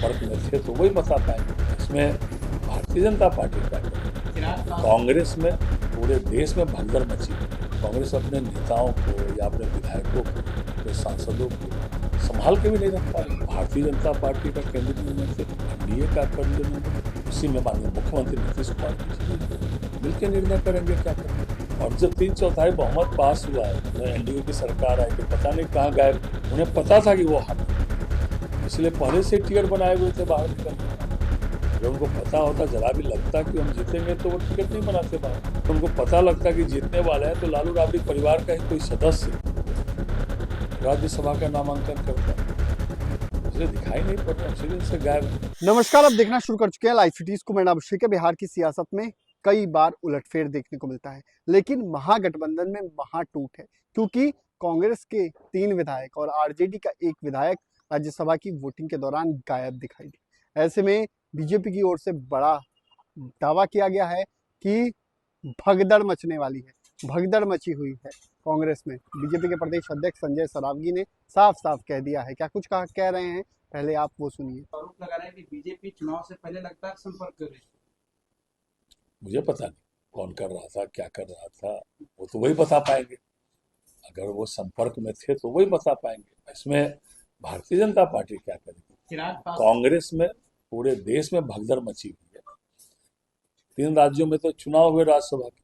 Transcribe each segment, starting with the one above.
संपर्क में थे तो वही बता पाएंगे। इसमें भारतीय जनता पार्टी क्या करेगी? कांग्रेस में पूरे देश में भगदड़ मची। कांग्रेस अपने नेताओं को या अपने विधायकों को, अपने सांसदों को संभाल के भी नहीं रख पा रही। भारतीय जनता पार्टी का केंद्रीय नेतृत्व, एनडीए का केंद्रीय नेतृत्व, उसी में माननीय मुख्यमंत्री नीतीश कुमार मिलकर निर्णय करेंगे क्या करेंगे। और जब 3/4 बहुमत पास हुआ है, एनडीए की सरकार आई तो पता नहीं कहाँ गए। उन्हें पता था कि वो हार, इसलिए पहले से टिकट बनाए हुए थे बाहर निकलने। अगर उनको पता होता, जरा भी लगता कि हम जीतेंगे तो वो टिकट नहीं बनाते बाहर। तो उनको पता लगता कि जीतने वाले हैं तो लालू राबड़ी परिवार का ही कोई सदस्य राज्यसभा का नामांकन करता है, इसलिए दिखाई नहीं पड़ रहा, सीरियल से गायब है। नमस्कार, आप देखना शुरू कर चुके हैं लाइव सिटीज को। मैं नाम अभिषेक है। बिहार की सियासत में कई बार उलटफेर देखने को मिलता है, लेकिन महागठबंधन में महाटूट है, क्योंकि कांग्रेस के 3 विधायक और आरजेडी का 1 विधायक राज्यसभा की वोटिंग के दौरान गायब दिखाई दिए। ऐसे में बीजेपी की ओर से बड़ा दावा किया गया है कि भगदड़ मचने वाली है, भगदड़ मची हुई है कांग्रेस में। बीजेपी के प्रदेश अध्यक्ष संजय सरावगी ने साफ साफ कह दिया है। क्या कुछ कह रहे हैं, पहले आप वो सुनिए। आरोप लगा रहे हैं कि बीजेपी चुनाव से पहले लगता है संपर्क कर रही है। मुझे पता नहीं कौन कर रहा था, क्या कर रहा था, वो तो वही बता पाएंगे। अगर वो संपर्क में थे तो वही बता पाएंगे। इसमें भारतीय जनता पार्टी क्या करेगी? कांग्रेस में पूरे देश में भगदड़ मची हुई है। 3 राज्यों में तो चुनाव हुए राज्यसभा के,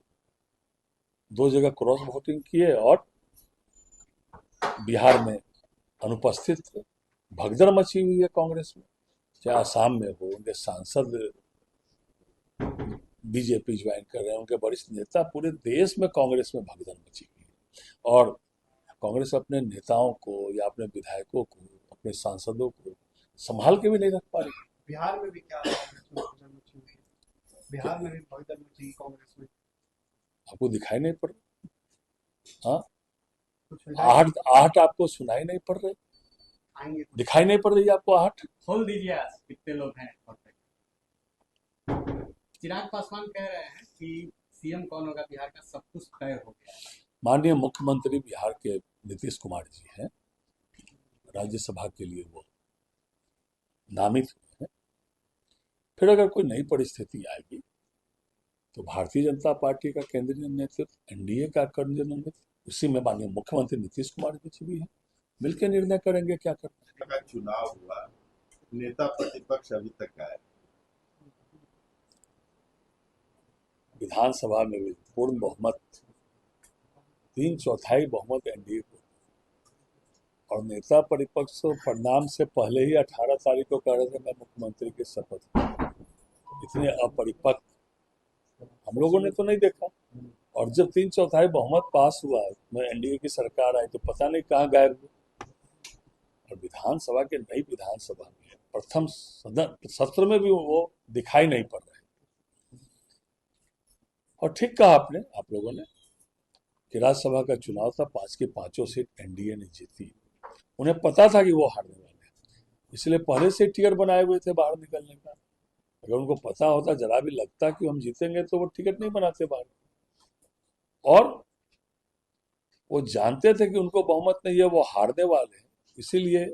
2 जगह क्रॉस वोटिंग किए और बिहार में अनुपस्थित थे। भगदड़ मची हुई है कांग्रेस में, चाहे आसाम में हो, उनके सांसद बीजेपी ज्वाइन कर रहे हैं, उनके वरिष्ठ नेता, पूरे देश में कांग्रेस में भगदड़ मची हुई है। और कांग्रेस अपने नेताओं को या अपने विधायकों को, अपने सांसदों को संभाल के भी नहीं रख पा रही। बिहार में भी क्या भगदड़ मची हुई है? बिहार में भी भगदड़ मची कांग्रेस में, आपको दिखाई नहीं पड़ रहा? हाँ, कुछ आहट आपको सुनाई नहीं पड़ रही? आएंगे, दिखाई नहीं पड़ रही आपको आहट? खोल दीजिए आज कितने लोग हैं। चिराग पासवान कह रहे हैं कि सीएम कौन होगा बिहार का सब कुछ तय हो गया है। माननीय मुख्यमंत्री बिहार के नीतीश कुमार जी हैं, राज्यसभा के लिए वो नामित हुए हैं। फिर अगर कोई नई परिस्थिति आएगी तो भारतीय जनता पार्टी का केंद्रीय नेतृत्व, एनडीए का केंद्रीय नेतृत्व, उसी में माननीय मुख्यमंत्री नीतीश कुमार जी भी हैं, मिलकर निर्णय करेंगे क्या करना है। चुनाव हुआ, नेता प्रतिपक्ष अभी तक आए, विधानसभा में भी पूर्ण बहुमत, 3/4 बहुमत एनडीए को, और नेता परिपक्ष परिणाम से पहले ही 18 तारीख को कह रहे थे मैं मुख्यमंत्री की शपथ। इतने अपरिपक्व हम लोगों ने तो नहीं देखा। और जब 3/4 बहुमत पास हुआ, एनडीए की सरकार आई तो पता नहीं कहाँ गायब हुए। और विधानसभा के, नई विधानसभा में प्रथम सत्र में भी वो दिखाई नहीं पड़ रहे। और ठीक कहा आपने, आप लोगों ने, कि राज्यसभा का चुनाव था, 5 की 5 सीट एनडीए ने जीती। उन्हें पता था कि वो हारने वाले हैं, इसलिए पहले से टिकट बनाए हुए थे बाहर निकलने का। अगर उनको पता होता, जरा भी लगता कि हम जीतेंगे तो वो टिकट नहीं बनाते बाहर। और वो जानते थे कि उनको बहुमत नहीं है, वो हारने वाले हैं, इसीलिए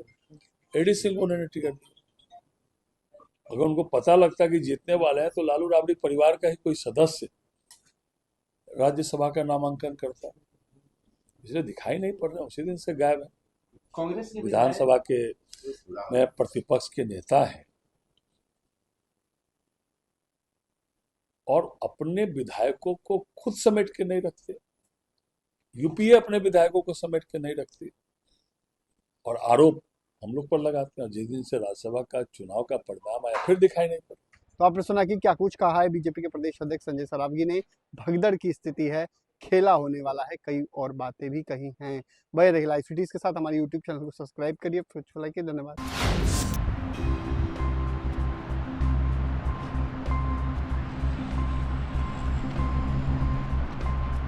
एडीसी को उन्होंने टिकट दिया। अगर उनको पता लगता कि जीतने वाले हैं तो लालू राबड़ी परिवार का ही कोई सदस्य राज्यसभा का नामांकन करता है, इसलिए दिखाई नहीं पड़ रहा, उसी दिन से गायब है। कांग्रेस के विधानसभा के में प्रतिपक्ष के नेता हैं और अपने विधायकों को खुद समेट के नहीं रखते, यूपीए अपने विधायकों को समेट के नहीं रखती, और आरोप हम लोग पर लगाते हैं। जिस दिन से राज्यसभा का चुनाव का परिणाम आया, फिर दिखाई नहीं पड़ा। तो आपने सुना कि क्या कुछ कहा है बीजेपी के प्रदेश अध्यक्ष संजय सरावगी ने। भगदड़ की स्थिति है, खेला होने वाला है, कई और बातें भी कही हैं। बने रहिए लाइव सिटीज के साथ। हमारे यूट्यूब चैनल को सब्सक्राइब करिए। धन्यवाद।